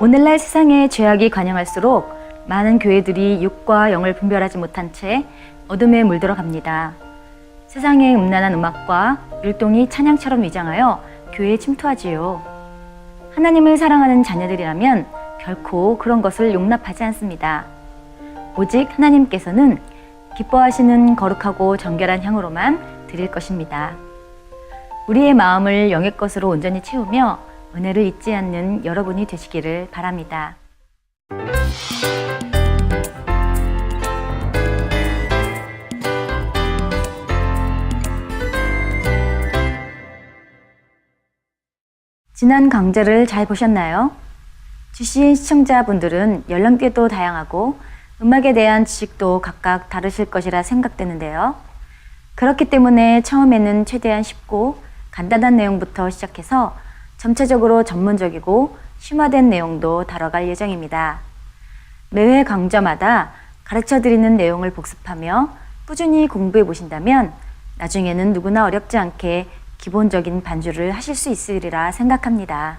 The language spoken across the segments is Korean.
오늘날 세상에 죄악이 관영할수록 많은 교회들이 육과 영을 분별하지 못한 채 어둠에 물들어 갑니다. 세상의 음란한 음악과 율동이 찬양처럼 위장하여 교회에 침투하지요. 하나님을 사랑하는 자녀들이라면 결코 그런 것을 용납하지 않습니다. 오직 하나님께서는 기뻐하시는 거룩하고 정결한 향으로만 드릴 것입니다. 우리의 마음을 영의 것으로 온전히 채우며 은혜를 잊지 않는 여러분이 되시기를 바랍니다. 지난 강좌를 잘 보셨나요? GCN 시청자분들은 연령대도 다양하고 음악에 대한 지식도 각각 다르실 것이라 생각되는데요. 그렇기 때문에 처음에는 최대한 쉽고 간단한 내용부터 시작해서 점차적으로 전문적이고 심화된 내용도 다뤄갈 예정입니다. 매회 강좌마다 가르쳐드리는 내용을 복습하며 꾸준히 공부해 보신다면 나중에는 누구나 어렵지 않게 기본적인 반주를 하실 수 있으리라 생각합니다.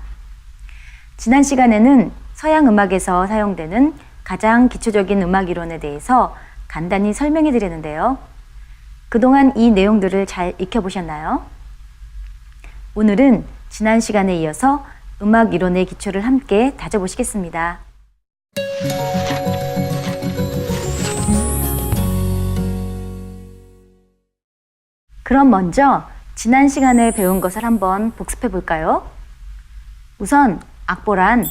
지난 시간에는 서양 음악에서 사용되는 가장 기초적인 음악 이론에 대해서 간단히 설명해 드렸는데요. 그동안 이 내용들을 잘 익혀보셨나요? 오늘은 지난 시간에 이어서 음악 이론의 기초를 함께 다져보시겠습니다. 그럼 먼저 지난 시간에 배운 것을 한번 복습해 볼까요? 우선 악보란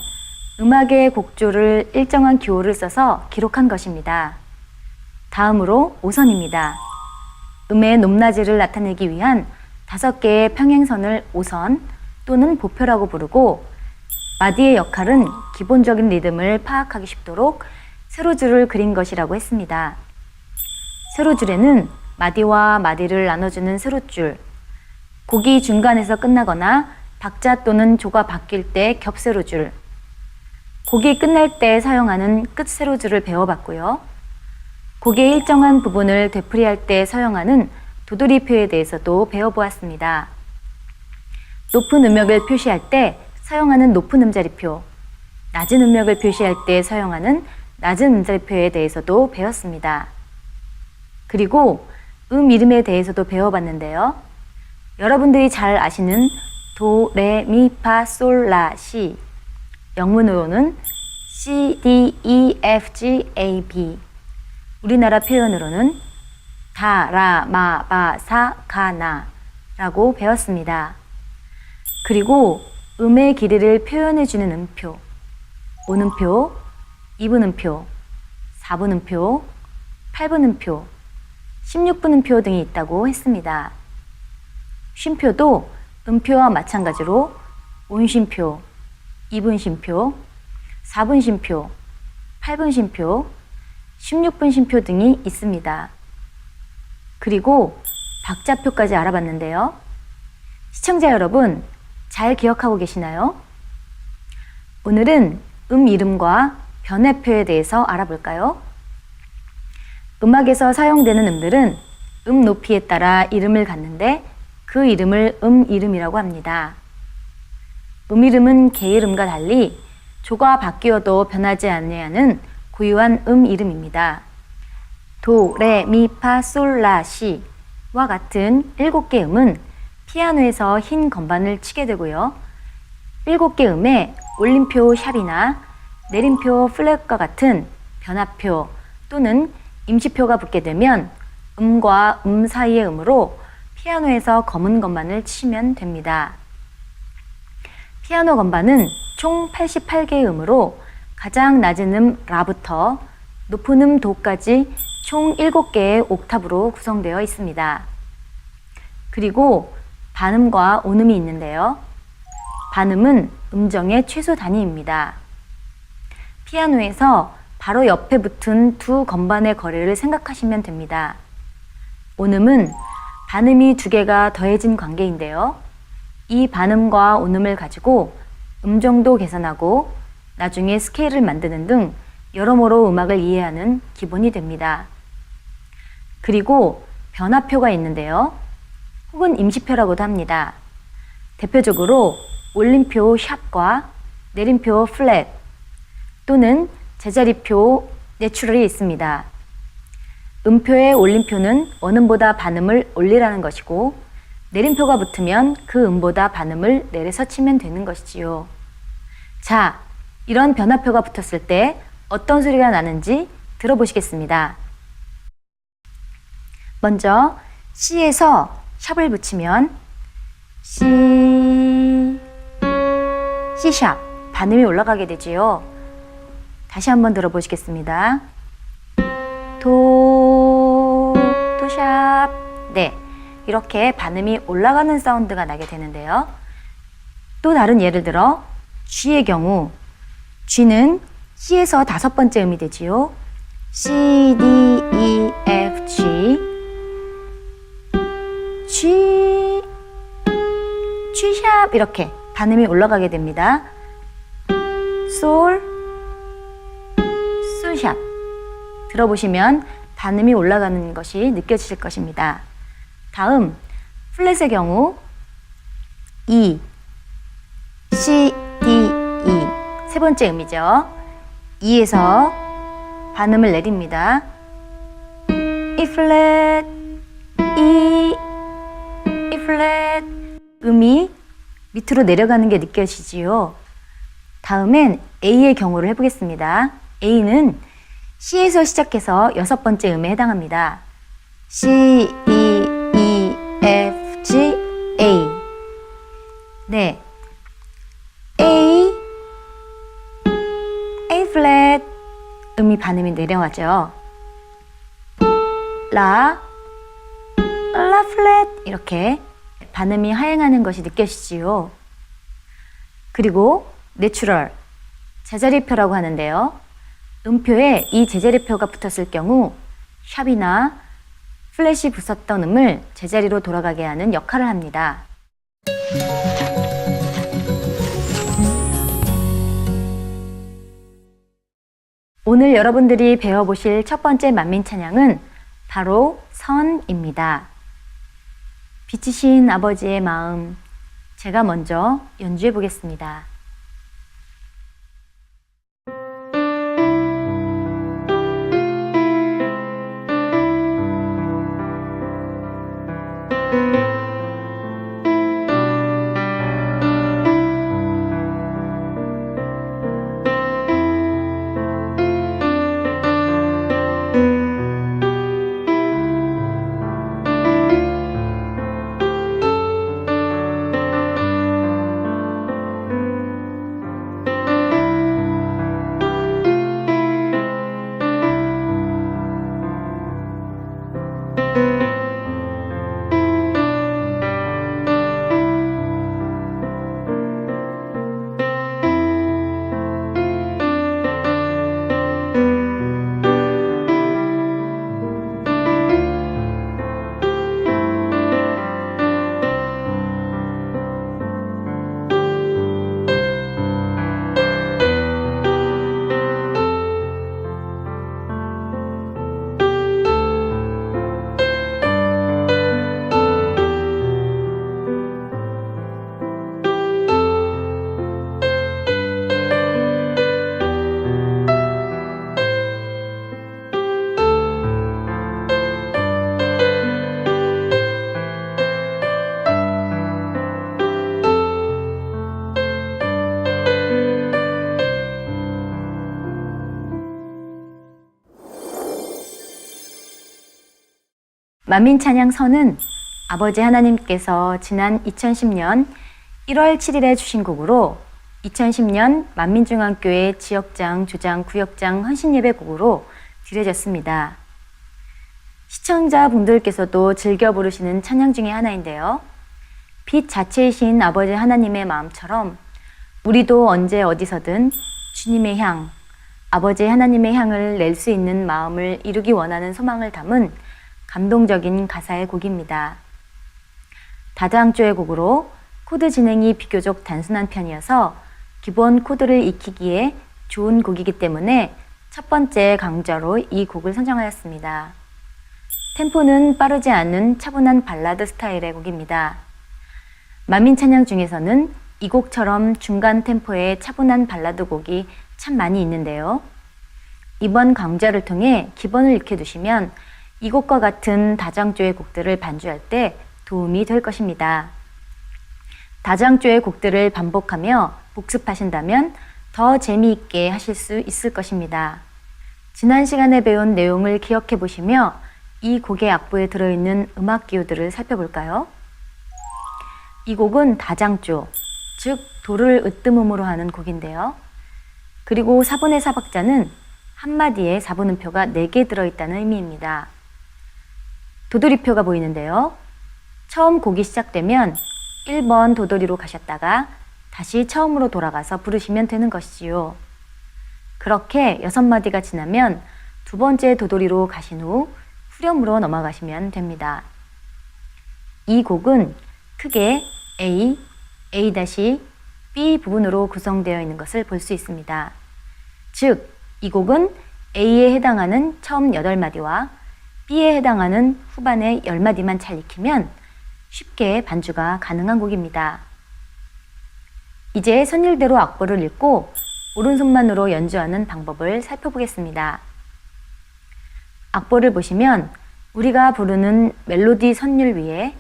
음악의 곡조를 일정한 기호를 써서 기록한 것입니다. 다음으로 오선입니다. 음의 높낮이를 나타내기 위한 5개의 평행선을 오선 또는 보표라고 부르고, 마디의 역할은 기본적인 리듬을 파악하기 쉽도록 세로줄을 그린 것이라고 했습니다. 세로줄에는 마디와 마디를 나눠주는 세로줄, 곡이 중간에서 끝나거나 박자 또는 조가 바뀔 때 겹세로줄, 곡이 끝날 때 사용하는 끝세로줄을 배워봤고요. 곡의 일정한 부분을 되풀이할 때 사용하는 도돌이표에 대해서도 배워보았습니다. 높은 음역을 표시할 때 사용하는 높은 음자리표, 낮은 음역을 표시할 때 사용하는 낮은 음자리표에 대해서도 배웠습니다. 그리고 이름에 대해서도 배워봤는데요. 여러분들이 잘 아시는 도, 레, 미, 파, 솔, 라, 시, 영문으로는 C, D, E, F, G, A, B, 우리나라 표현으로는 다, 라, 마, 바, 사, 가, 나 라고 배웠습니다. 그리고 음의 길이를 표현해주는 음표, 5분음표, 2분음표, 4분음표, 8분음표, 16분음표 등이 있다고 했습니다. 쉼표도 음표와 마찬가지로 5분쉼표, 2분쉼표, 4분쉼표, 8분쉼표, 16분쉼표 등이 있습니다. 그리고 박자표까지 알아봤는데요. 시청자 여러분, 잘 기억하고 계시나요? 오늘은 이름과 변화표에 대해서 알아볼까요? 음악에서 사용되는 음들은 음 높이에 따라 이름을 갖는데 그 이름을 이름이라고 합니다. 이름은 개이름과 달리 조가 바뀌어도 변하지 아니하는 고유한 이름입니다. 도, 레, 미, 파, 솔, 라, 시와 같은 7개 음은 피아노에서 흰 건반을 치게 되고요. 7개 음에 올림표 샵이나 내림표 플랫과 같은 변화표 또는 임시표가 붙게 되면 음과 사이의 음으로 피아노에서 검은 건반을 치면 됩니다. 피아노 건반은 총 88개의 음으로 가장 낮은 음 라부터 높은 음 도까지 총 7개의 옥탑으로 구성되어 있습니다. 그리고 반음과 온음이 있는데요. 반음은 음정의 최소 단위입니다. 피아노에서 바로 옆에 붙은 두 건반의 거리를 생각하시면 됩니다. 온음은 반음이 2개가 더해진 관계인데요. 이 반음과 온음을 가지고 음정도 계산하고 나중에 스케일을 만드는 등 여러모로 음악을 이해하는 기본이 됩니다. 그리고 변화표가 있는데요. 혹은 임시표라고도 합니다. 대표적으로 올림표 샵과 내림표 플랫, 또는 제자리표 내추럴이 있습니다. 음표에 올림표는 원음보다 반음을 올리라는 것이고 내림표가 붙으면 그 음보다 반음을 내려서 치면 되는 것이지요. 자, 이런 변화표가 붙었을 때 어떤 소리가 나는지 들어보시겠습니다. 먼저 C에서 샵을 붙이면 C, C샵 반음이 올라가게 되지요. 다시 한번 들어보시겠습니다. 도샵. 네, 이렇게 반음이 올라가는 사운드가 나게 되는데요. 또 다른 예를 들어 G의 경우 G는 C에서 5번째 음이 되지요. C, D, E, F, G. G, G샵 이렇게 반음이 올라가게 됩니다. 솔, 솔샵 들어보시면 반음이 올라가는 것이 느껴지실 것입니다. 다음 플랫의 경우 E, C, D, E 세 번째 음이죠. E에서 반음을 내립니다. E 플랫, E, E 플랫 음이 밑으로 내려가는 게 느껴지지요. 다음엔 A의 경우를 해보겠습니다. A는 C에서 시작해서 6번째 음에 해당합니다. C, E, E, F, G, A. 네, A, A 플랫 음이 반음이 내려가죠. 라, 라 플랫 이렇게 반음이 하행하는 것이 느껴지지요. 그리고 내추럴, 제자리표라고 하는데요. 음표에 이 제자리표가 붙었을 경우 샵이나 플랫이 붙었던 음을 제자리로 돌아가게 하는 역할을 합니다. 오늘 여러분들이 배워보실 첫 번째 만민찬양은 바로 선입니다. 빛이신 아버지의 마음, 제가 먼저 연주해 보겠습니다. 만민찬양선은 아버지 하나님께서 지난 2010년 1월 7일에 주신 곡으로 2010년 만민중앙교회 지역장, 조장, 구역장 헌신예배곡으로 드려졌습니다. 시청자분들께서도 즐겨 부르시는 찬양 중에 하나인데요. 빛 자체이신 아버지 하나님의 마음처럼 우리도 언제 어디서든 주님의 향, 아버지 하나님의 향을 낼 수 있는 마음을 이루기 원하는 소망을 담은 감동적인 가사의 곡입니다. 다장조의 곡으로 코드 진행이 비교적 단순한 편이어서 기본 코드를 익히기에 좋은 곡이기 때문에 첫 번째 강좌로 이 곡을 선정하였습니다. 템포는 빠르지 않은 차분한 발라드 스타일의 곡입니다. 만민찬양 중에서는 이 곡처럼 중간 템포의 차분한 발라드 곡이 참 많이 있는데요. 이번 강좌를 통해 기본을 익혀두시면 이 곡과 같은 다장조의 곡들을 반주할 때 도움이 될 것입니다. 다장조의 곡들을 반복하며 복습하신다면 더 재미있게 하실 수 있을 것입니다. 지난 시간에 배운 내용을 기억해 보시며 이 곡의 악보에 들어있는 음악 기호들을 살펴볼까요? 이 곡은 다장조, 즉 도를 으뜸음으로 하는 곡인데요. 그리고 4분의 4박자는 한마디에 4분음표가 4개 들어있다는 의미입니다. 도돌이표가 보이는데요. 처음 곡이 시작되면 1번 도돌이로 가셨다가 다시 처음으로 돌아가서 부르시면 되는 것이지요. 그렇게 6마디가 지나면 두 번째 도돌이로 가신 후 후렴으로 넘어가시면 됩니다. 이 곡은 크게 A, A-B 부분으로 구성되어 있는 것을 볼 수 있습니다. 즉, 이 곡은 A에 해당하는 처음 8마디와 B에 해당하는 후반의 10마디만 잘 익히면 쉽게 반주가 가능한 곡입니다. 이제 선율대로 악보를 읽고 오른손만으로 연주하는 방법을 살펴보겠습니다. 악보를 보시면 우리가 부르는 멜로디 선율 위에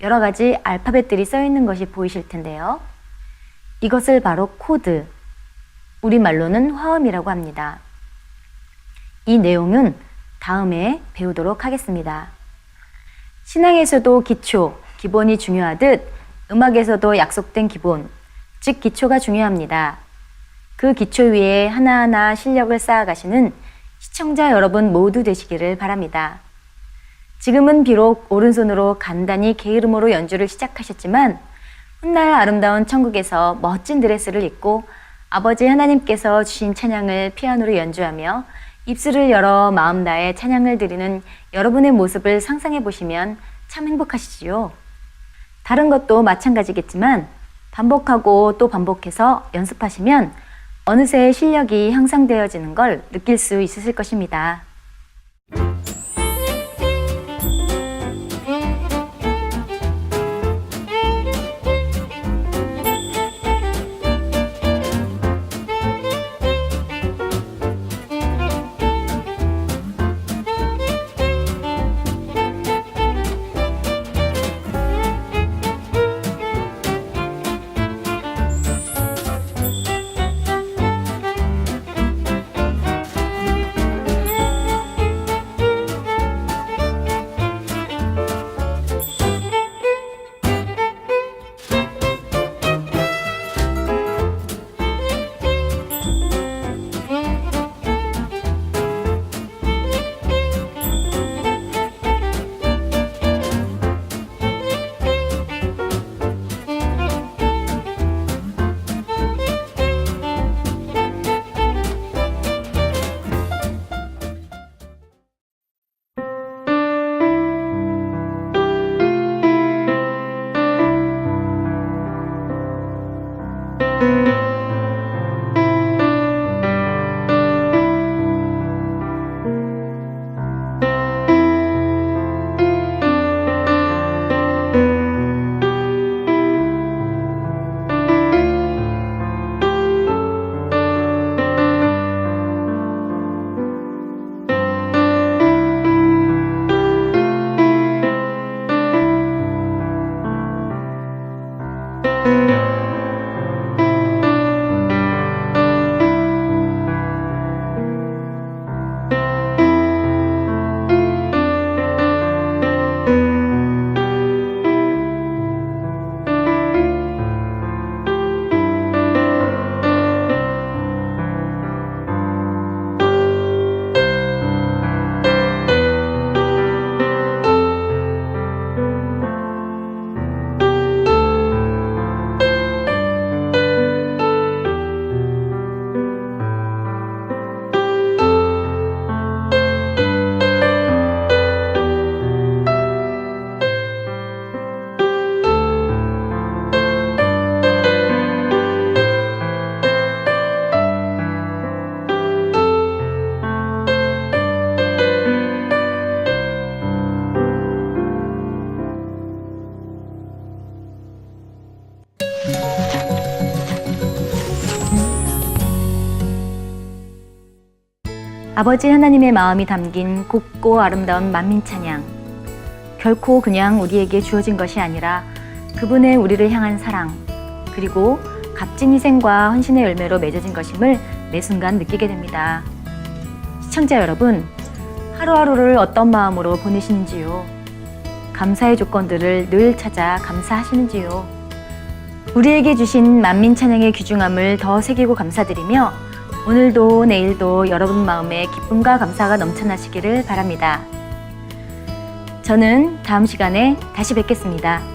여러 가지 알파벳들이 써 있는 것이 보이실 텐데요. 이것을 바로 코드, 우리말로는 화음이라고 합니다. 이 내용은 다음에 배우도록 하겠습니다. 신앙에서도 기초, 기본이 중요하듯 음악에서도 약속된 기본, 즉 기초가 중요합니다. 그 기초 위에 하나하나 실력을 쌓아가시는 시청자 여러분 모두 되시기를 바랍니다. 지금은 비록 오른손으로 간단히 게으름으로 연주를 시작하셨지만 훗날 아름다운 천국에서 멋진 드레스를 입고 아버지 하나님께서 주신 찬양을 피아노로 연주하며 입술을 열어 마음 다해 찬양을 드리는 여러분의 모습을 상상해 보시면 참 행복하시지요. 다른 것도 마찬가지겠지만 반복하고 또 반복해서 연습하시면 어느새 실력이 향상되어지는 걸 느낄 수 있으실 것입니다. 아버지 하나님의 마음이 담긴 곱고 아름다운 만민찬양. 결코 그냥 우리에게 주어진 것이 아니라 그분의 우리를 향한 사랑, 그리고 값진 희생과 헌신의 열매로 맺어진 것임을 매 순간 느끼게 됩니다. 시청자 여러분, 하루하루를 어떤 마음으로 보내시는지요? 감사의 조건들을 늘 찾아 감사하시는지요? 우리에게 주신 만민찬양의 귀중함을 더 새기고 감사드리며 오늘도 내일도 여러분 마음에 기쁨과 감사가 넘쳐나시기를 바랍니다. 저는 다음 시간에 다시 뵙겠습니다.